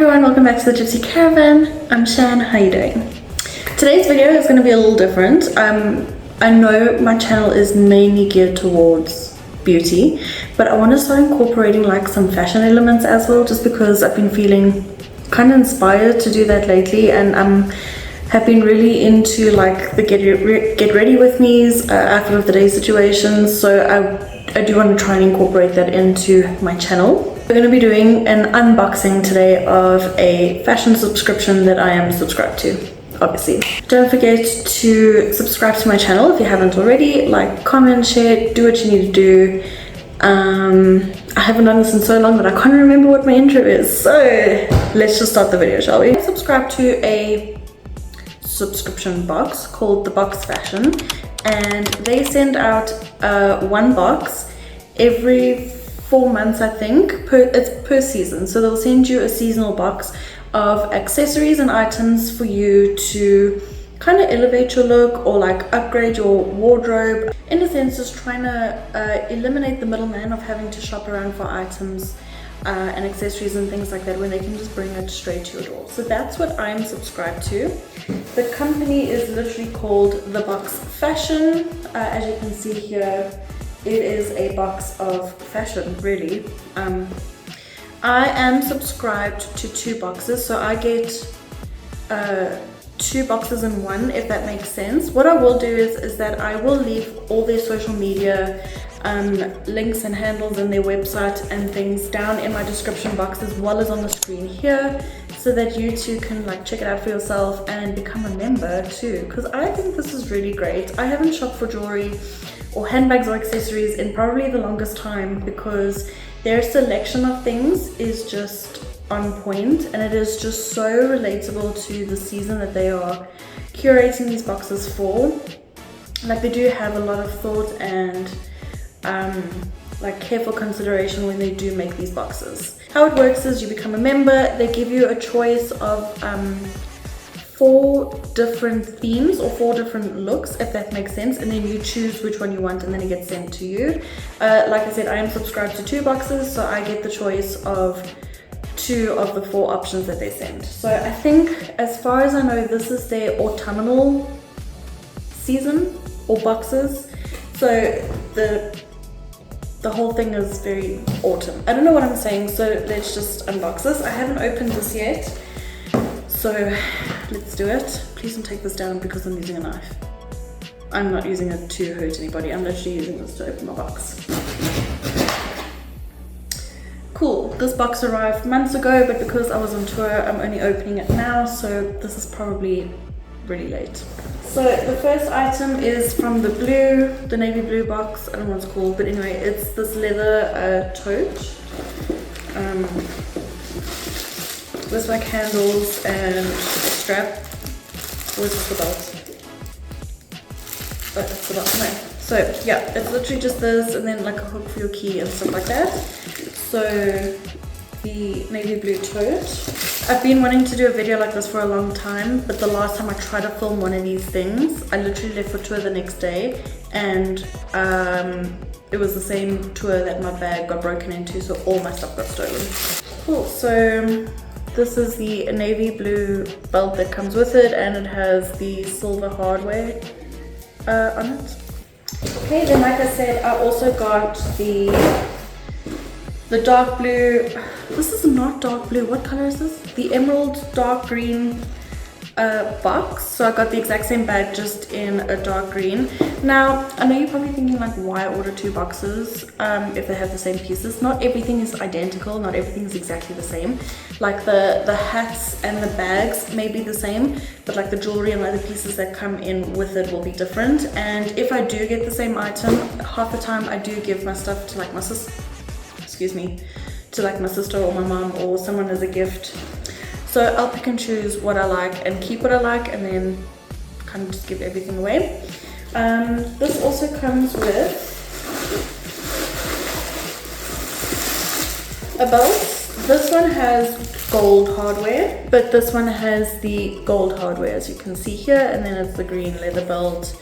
everyone, welcome back to the Gypsy Caravan. I'm Shan, how you doing? Today's video is going to be a little different. I know my channel is mainly geared towards beauty, but I want to start incorporating like some fashion elements as well, just because I've been feeling kind of inspired to do that lately, and have been really into like the get ready with me's, outfit of the day situations. So I do want to try and incorporate that into my channel. We're going to be doing an unboxing today of a fashion subscription that I am subscribed to, obviously. Don't forget to subscribe to my channel if you haven't already. Like, comment, share, do what you need to do. I haven't done this in so long that I can't remember what my intro is. So let's just start the video, shall we? I subscribe to a subscription box called The Box Fashion, and they send out one box every 4 months, I think. It's per season, so they'll send you a seasonal box of accessories and items for you to kind of elevate your look or like upgrade your wardrobe. In a sense, just trying to eliminate the middleman of having to shop around for items and accessories and things like that, when they can just bring it straight to your door. So that's what I'm subscribed to. The company is literally called The Box Fashion. As you can see here, it is a box of fashion, really. I am subscribed to 2 boxes, so I get 2 boxes in one, if that makes sense. What I will do is that I will leave all their social media links and handles and their website and things down in my description box, as well as on the screen here, so that you too can like check it out for yourself and become a member too, because I think this is really great. I haven't shopped for jewelry or handbags or accessories in probably the longest time, because their selection of things is just on point, and it is just so relatable to the season that they are curating these boxes for. Like, they do have a lot of thought and like careful consideration when they do make these boxes. How it works is you become a member, they give you a choice of 4 different themes or 4 different looks, if that makes sense, and then you choose which one you want, and then it gets sent to you. Like I said, I am subscribed to 2 boxes, so I get the choice of 2 of the 4 options that they send. So I think, as far as I know, this is their autumnal season or boxes. So the whole thing is very autumn. I don't know what I'm saying, so let's just unbox this. I haven't opened this yet, so let's do it. Please don't take this down because I'm using a knife. I'm not using it to hurt anybody. I'm literally using this to open my box. Cool. This box arrived months ago, but because I was on tour, I'm only opening it now, so this is probably really late. So the first item is from the navy blue box. I don't know what it's called, but anyway, it's this leather tote. With like handles and strap. Or is this the belt? Oh, it's the belt. No. So yeah, it's literally just this, and then like a hook for your key and stuff like that. So the navy blue tote. I've been wanting to do a video like this for a long time, but the last time I tried to film one of these things, I literally left for tour the next day, and it was the same tour that my bag got broken into, so all my stuff got stolen. Cool. So this is the navy blue belt that comes with it, and it has the silver hardware on it. Okay, then like I said, I also got the dark blue. This is not dark blue. What color is this? The emerald dark green box. So I got the exact same bag, just in a dark green. Now, I know you're probably thinking like, why order 2 boxes if they have the same pieces? Not everything is identical. Not everything is exactly the same. Like the hats and the bags may be the same, but like the jewelry and other pieces that come in with it will be different. And if I do get the same item, half the time I do give my stuff to like my sister. To like my sister or my mom or someone as a gift. So I'll pick and choose what I like and keep what I like, and then kind of just give everything away. This also comes with a belt. This one has gold hardware, but this one has the gold hardware, as you can see here, and then it's the green leather belt,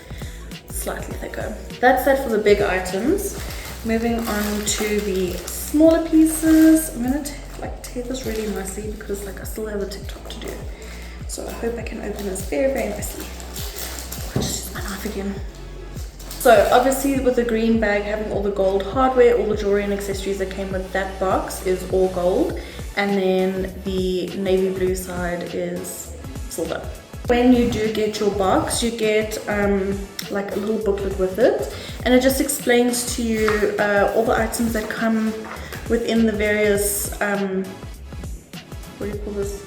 slightly thicker. That's that for the big items. Moving on to the smaller pieces. I'm gonna like tear this really nicely because like I still have a TikTok to do. So I hope I can open this very, very nicely. I just used my knife again. So obviously with the green bag having all the gold hardware, all the jewelry and accessories that came with that box is all gold. And then the navy blue side is silver. When you do get your box, you get like a little booklet with it, and it just explains to you all the items that come within the various what do you call this?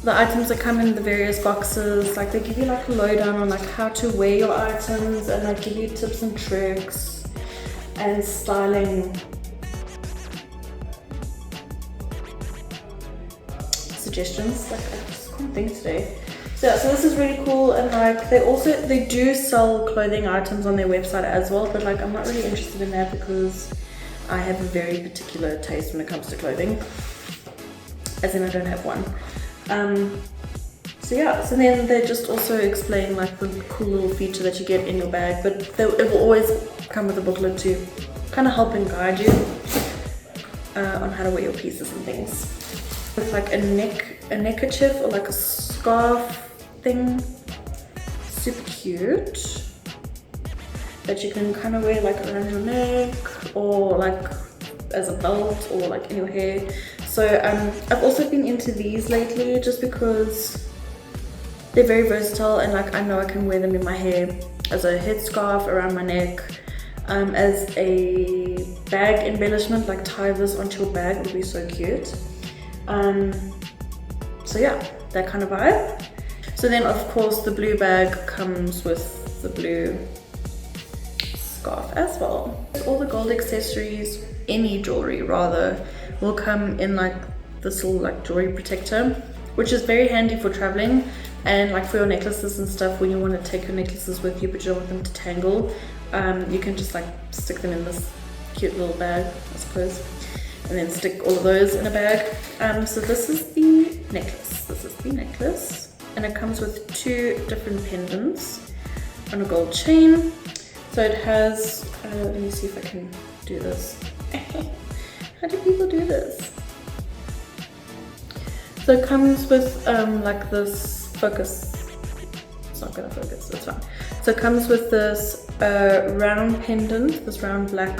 The items that come in the various boxes. Like they give you like a lowdown on like how to wear your items, and like give you tips and tricks and styling suggestions. Like I just can't think today. So yeah, so this is really cool. And like they do sell clothing items on their website as well, but like I'm not really interested in that because I have a very particular taste when it comes to clothing, as in I don't have one. So yeah, so then they just also explain like the cool little feature that you get in your bag, but it will always come with a booklet to kind of help and guide you on how to wear your pieces and things. With like a neckerchief or like a scarf thing, super cute, that you can kind of wear like around your neck or like as a belt or like in your hair. So I've also been into these lately just because they're very versatile, and like I know I can wear them in my hair, as a headscarf around my neck, as a bag embellishment, like tie this onto your bag, it would be so cute. So yeah, that kind of vibe. So then of course the blue bag comes with the blue scarf as well. All the gold accessories, any jewelry rather, will come in like this little like jewelry protector, which is very handy for traveling and like for your necklaces and stuff. When you want to take your necklaces with you but you don't want them to tangle, you can just like stick them in this cute little bag, I suppose, and then stick all of those in a bag. So this is the necklace, and it comes with 2 different pendants on a gold chain. So it has, let me see if I can do this. How do people do this? So it comes with like this focus. It's not gonna focus, it's fine. So it comes with this round pendant, this round black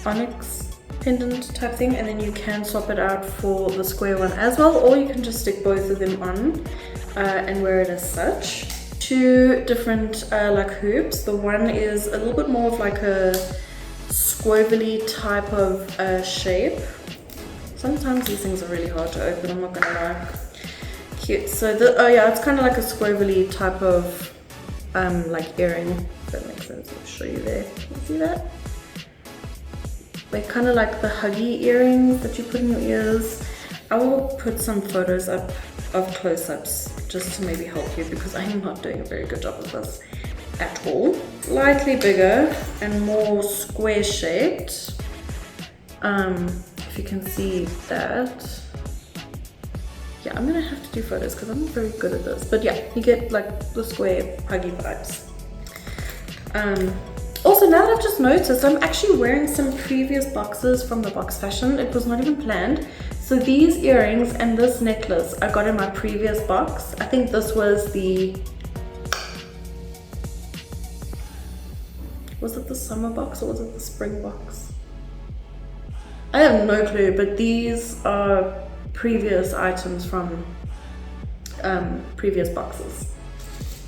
onyx pendant type thing, and then you can swap it out for the square one as well, or you can just stick both of them on and wear it as such. 2 different like hoops. The one is a little bit more of like a squovely type of shape. Sometimes these things are really hard to open, I'm not gonna lie. Cute. So oh yeah, it's kind of like a squovely type of like earring, if that makes sense. I'll show you there. You see that? They're kind of like the Huggie earrings that you put in your ears. I will put some photos up of close-ups just to maybe help you, because I am not doing a very good job of this at all. Slightly bigger and more square shaped, if you can see that. Yeah, I'm gonna have to do photos because I'm not very good at this, but yeah, you get like the square Huggie vibes. Also, now that I've just noticed, I'm actually wearing some previous boxes from the box fashion. It was not even planned. So these earrings and this necklace I got in my previous box. I think this was the, was it the summer box or was it the spring box? I have no clue, but these are previous items from previous boxes.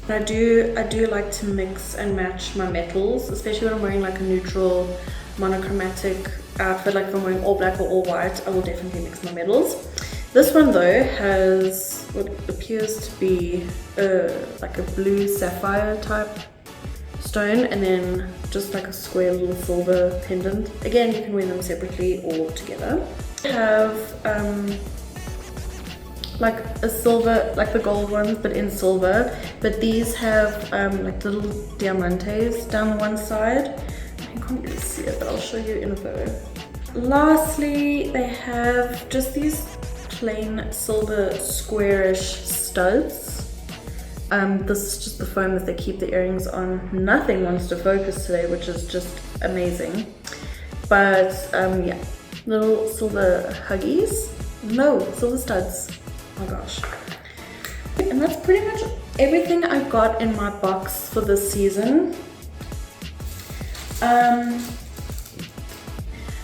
I do like to mix and match my metals, especially when I'm wearing like a neutral monochromatic outfit. Like if I'm wearing all black or all white, I will definitely mix my metals. This one though has what appears to be like a blue sapphire type stone, and then just like a square little silver pendant. Again, you can wear them separately or together. I have like a silver, like the gold ones but in silver, but these have like little diamantes down the one side. I can't really see it, but I'll show you in a photo. Lastly, they have just these plain silver squarish studs. This is just the foam that they keep the earrings on. Nothing wants to focus today, which is just amazing. But yeah, little silver Huggies. No, silver studs. Oh my gosh. And that's pretty much everything I got in my box for this season.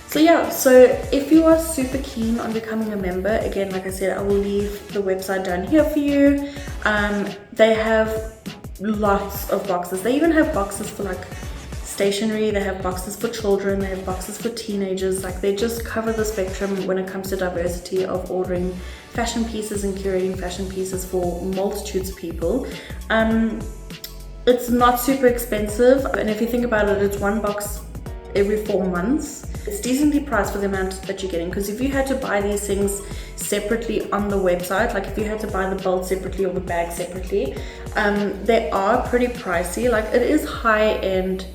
So yeah, so if you are super keen on becoming a member, again, like I said, I will leave the website down here for you. They have lots of boxes. They even have boxes for like stationery, they have boxes for children, they have boxes for teenagers. Like, they just cover the spectrum when it comes to diversity of ordering fashion pieces and curating fashion pieces for multitudes of people. It's not super expensive, and if you think about it, it's one box every 4 months. It's decently priced for the amount that you're getting, because if you had to buy these things separately on the website, like if you had to buy the belt separately or the bag separately, they are pretty pricey. Like, it is high-end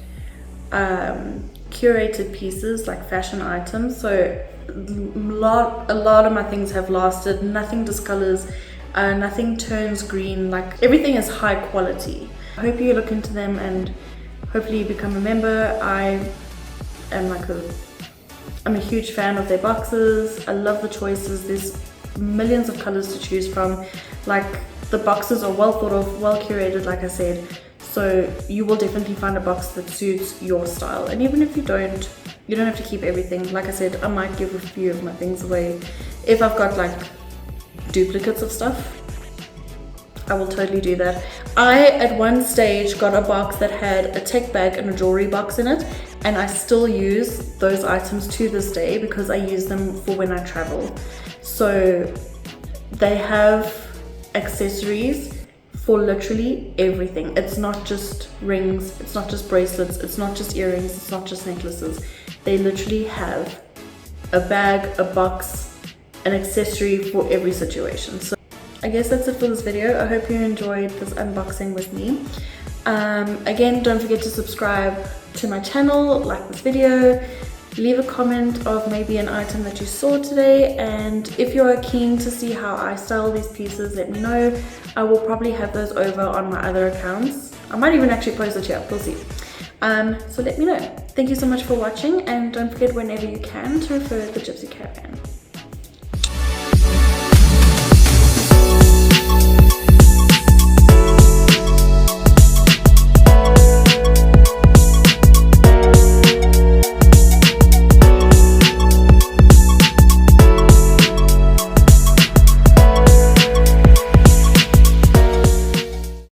curated pieces, like fashion items, so a lot of my things have lasted. Nothing discolors, nothing turns green. Like, everything is high quality. I hope you look into them and hopefully you become a member. I'm a huge fan of their boxes. I love the choices. There's millions of colors to choose from. Like, the boxes are well thought of, well curated, like I said, so you will definitely find a box that suits your style. And even if you don't have to keep everything. Like I said, I might give a few of my things away if I've got like duplicates of stuff. I will totally do that. I, at one stage, got a box that had a tech bag and a jewelry box in it, and I still use those items to this day because I use them for when I travel. So they have accessories for literally everything. It's not just rings, it's not just bracelets, it's not just earrings, it's not just necklaces. They literally have a bag, a box, an accessory for every situation. So I guess that's it for this video. I hope you enjoyed this unboxing with me. Again, don't forget to subscribe to my channel, like this video, leave a comment of maybe an item that you saw today, and if you're keen to see how I style these pieces, let me know. I will probably have those over on my other accounts. I might even actually post it here, we'll see. So let me know. Thank you so much for watching, and don't forget, whenever you can, to refer the Gypsy Caravan.